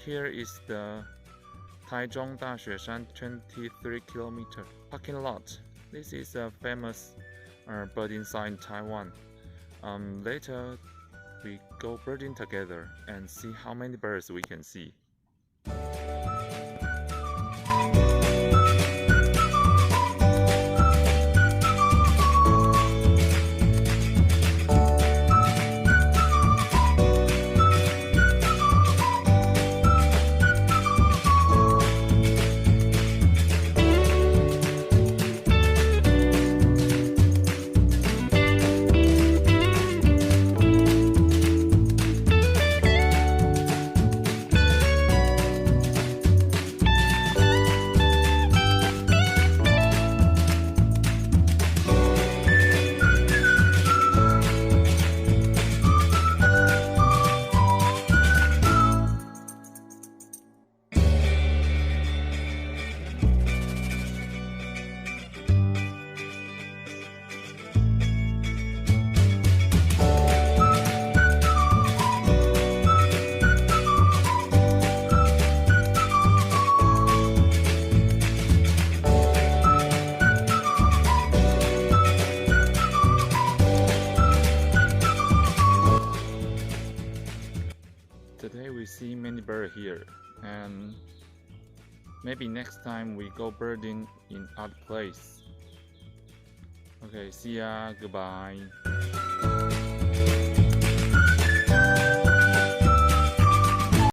Here is the Taichung Dasyueshan 23-kilometer parking lot. This is a famous birding site in Taiwan. Later we go birding together and see how many birds we can see. Today we see many birds here, and maybe next time we go birding in other place. Okay, see ya, goodbye.